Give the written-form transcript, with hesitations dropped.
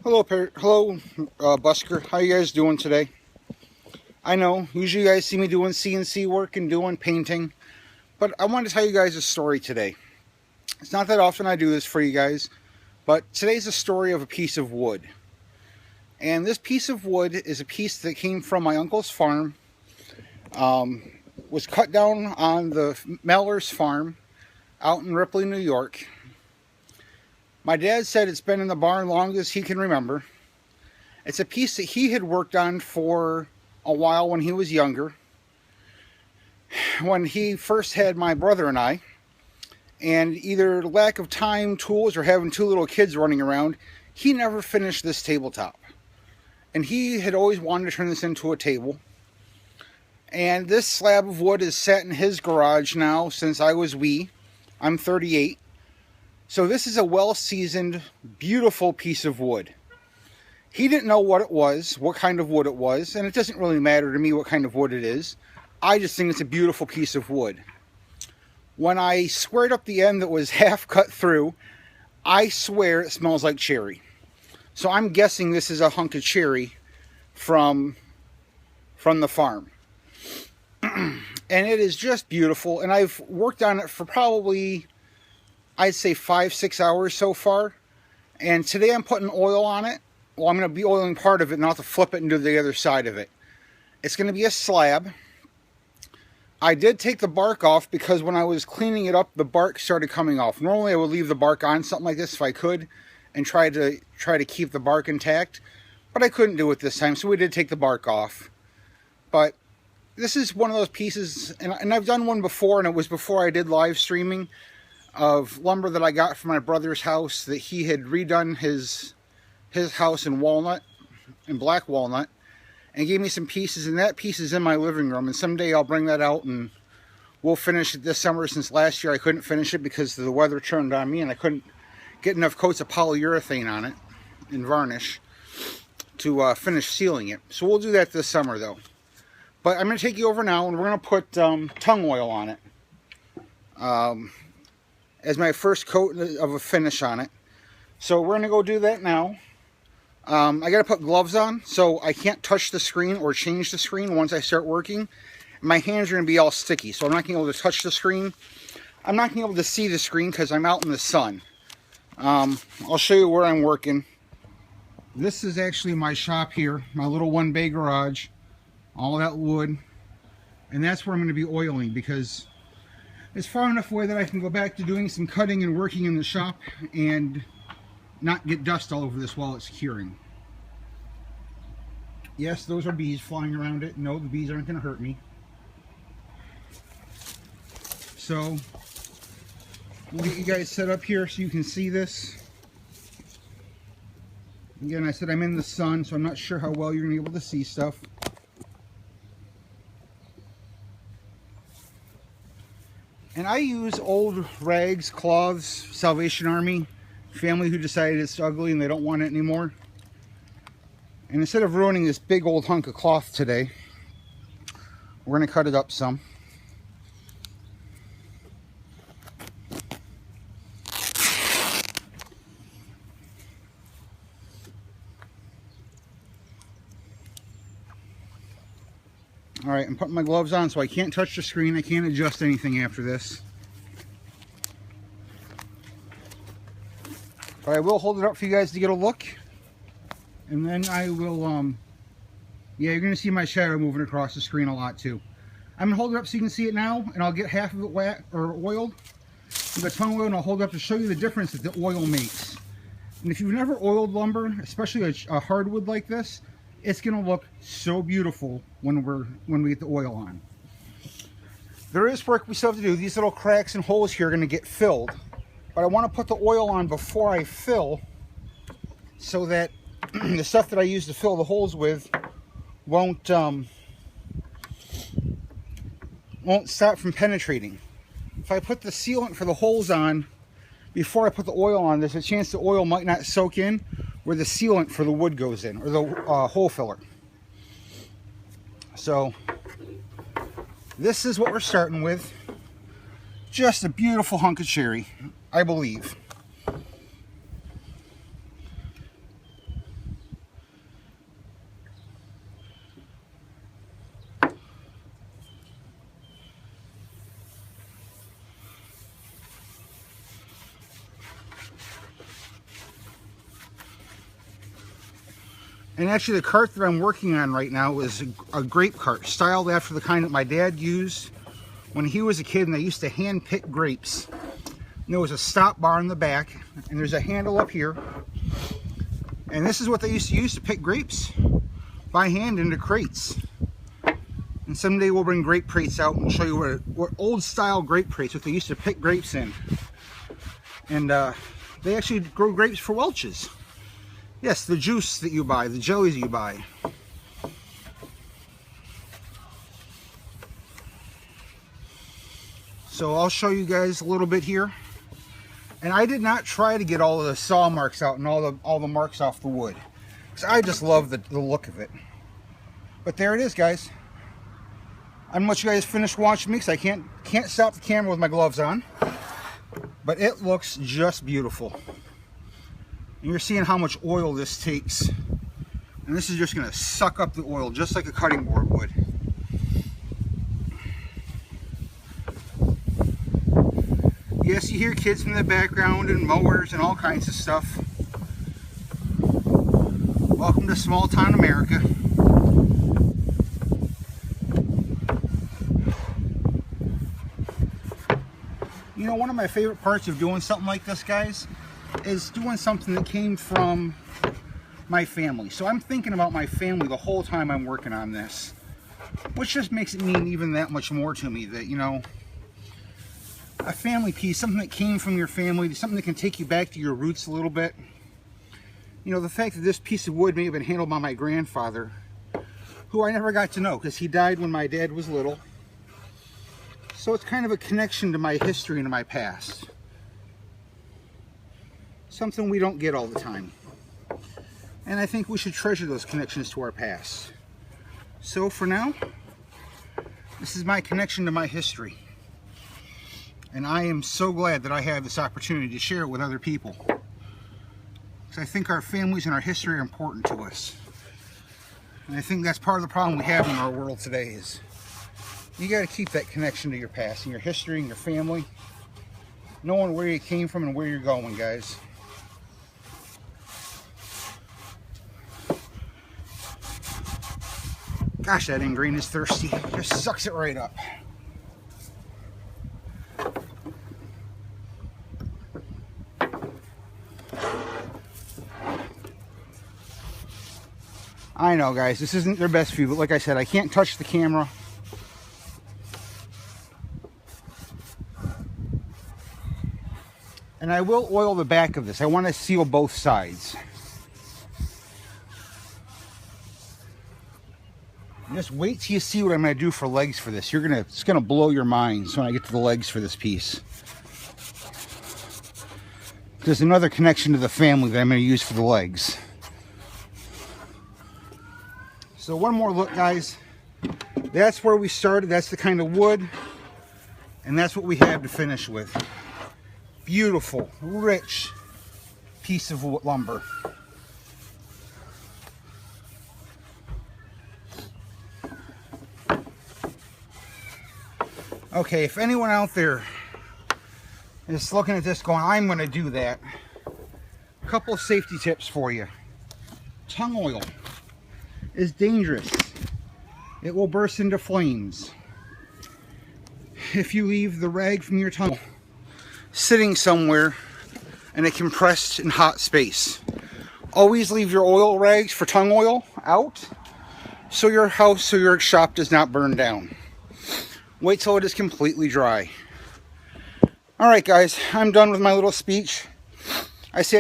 Hello, Busker. How you guys doing today? I know, usually you guys see me doing CNC work and doing painting, but I wanted to tell you guys a story today. It's not that often I do this for you guys, but today's a story of a piece of wood. And this piece of wood is a piece that came from my uncle's farm, was cut down on the Mellors farm out in Ripley, New York. My dad said it's been in the barn long as he can remember. It's a piece that he had worked on for a while when he was younger. When he first had my brother and I, and either lack of time, tools, or having two little kids running around, he never finished this tabletop. And he had always wanted to turn this into a table. And this slab of wood has sat in his garage now since I was wee. I'm 38. So this is a well-seasoned, beautiful piece of wood. He didn't know what it was, what kind of wood it was, and it doesn't really matter to me what kind of wood it is. I just think it's a beautiful piece of wood. When I squared up the end that was half cut through, I swear it smells like cherry. So I'm guessing this is a hunk of cherry from the farm. And it is just beautiful, and I've worked on it for probably, I'd say 5-6 hours so far. And today I'm putting oil on it. Well, I'm going to be oiling part of it and I'll have to flip it and do the other side of it. It's going to be a slab. I did take the bark off because when I was cleaning it up, the bark started coming off. Normally I would leave the bark on something like this if I could and try to keep the bark intact. But I couldn't do it this time, so we did take the bark off. But this is one of those pieces, and I've done one before, and it was before I did live streaming, of lumber that I got from my brother's house that he had redone his house in walnut, in black walnut, and gave me some pieces, and that piece is in my living room, and someday I'll bring that out and we'll finish it this summer, since last year I couldn't finish it because the weather turned on me and I couldn't get enough coats of polyurethane on it and varnish to finish sealing it. So we'll do that this summer though. But I'm going to take you over now and we're going to put tung oil on it as my first coat of a finish on it. So we're going to go do that now. I got to put gloves on so I can't touch the screen or change the screen once I start working. My hands are going to be all sticky, so I'm not going to be able to touch the screen. I'm not going to be able to see the screen because I'm out in the sun. I'll show you where I'm working. This is actually my shop here, my little one-bay garage. All that wood. And that's where I'm going to be oiling because it's far enough away that I can go back to doing some cutting and working in the shop and not get dust all over this while it's curing. Yes, those are bees flying around it. No, the bees aren't going to hurt me. So, we'll get you guys set up here so you can see this. Again, I said I'm in the sun, so I'm not sure how well you're going to be able to see stuff. And I use old rags, cloths, Salvation Army, family who decided it's ugly and they don't want it anymore. And instead of ruining this big old hunk of cloth today, we're going to cut it up some. Alright, I'm putting my gloves on so I can't touch the screen. I can't adjust anything after this. But I will hold it up for you guys to get a look. And then I will, yeah, you're going to see my shadow moving across the screen a lot too. I'm going to hold it up so you can see it now, and I'll get half of it wet or oiled with the tung oil, and I'll hold it up to show you the difference that the oil makes. And if you've never oiled lumber, especially a hardwood like this, it's going to look so beautiful when we get the oil on. There is work we still have to do. These little cracks and holes here are going to get filled. But I want to put the oil on before I fill so that the stuff that I use to fill the holes with won't stop from penetrating. If I put the sealant for the holes on before I put the oil on, there's a chance the oil might not soak in where the sealant for the wood goes in, or the hole filler. So this is what we're starting with. Just a beautiful hunk of cherry, I believe. And actually the cart that I'm working on right now is a grape cart, styled after the kind that my dad used when he was a kid, and they used to hand pick grapes. And there was a stop bar in the back, and there's a handle up here. And this is what they used to use to pick grapes by hand into crates. And someday we'll bring grape crates out and show you what old style grape crates, what they used to pick grapes in. And they actually grow grapes for Welch's. Yes, the juice that you buy, the jellies that you buy. So I'll show you guys a little bit here. And I did not try to get all of the saw marks out and all the marks off the wood, because I just love the look of it. But there it is, guys. I'm gonna let you guys finish watching me, because I can't stop the camera with my gloves on. But it looks just beautiful. And you're seeing how much oil this takes. And this is just gonna suck up the oil just like a cutting board would. Yes, you hear kids in the background and mowers and all kinds of stuff. Welcome to small town America. You know, one of my favorite parts of doing something like this, guys, is doing something that came from my family. So I'm thinking about my family the whole time I'm working on this, which just makes it mean even that much more to me, that, you know, a family piece, something that came from your family, something that can take you back to your roots a little bit. You know, the fact that this piece of wood may have been handled by my grandfather, who I never got to know because he died when my dad was little. So it's kind of a connection to my history and to my past. Something we don't get all the time. And I think we should treasure those connections to our past. So for now, this is my connection to my history. And I am so glad that I have this opportunity to share it with other people. Because I think our families and our history are important to us. And I think that's part of the problem we have in our world today is you got to keep that connection to your past and your history and your family. Knowing where you came from and where you're going, guys. Gosh, that ingrain is thirsty. Just sucks it right up. I know, guys, this isn't their best view, but like I said, I can't touch the camera. And I will oil the back of this. I want to seal both sides. Just wait till you see what I'm going to do for legs for this. It's going to blow your minds when I get to the legs for this piece. There's another connection to the family that I'm going to use for the legs. So one more look, guys. That's where we started. That's the kind of wood. And that's what we have to finish with. Beautiful, rich piece of lumber. Okay, if anyone out there is looking at this going, I'm going to do that, a couple of safety tips for you. Tung oil is dangerous. It will burst into flames if you leave the rag from your tongue sitting somewhere in a compressed and hot space. Always leave your oil rags for tung oil out so your house or your shop does not burn down. Wait till it is completely dry. Alright guys, I'm done with my little speech.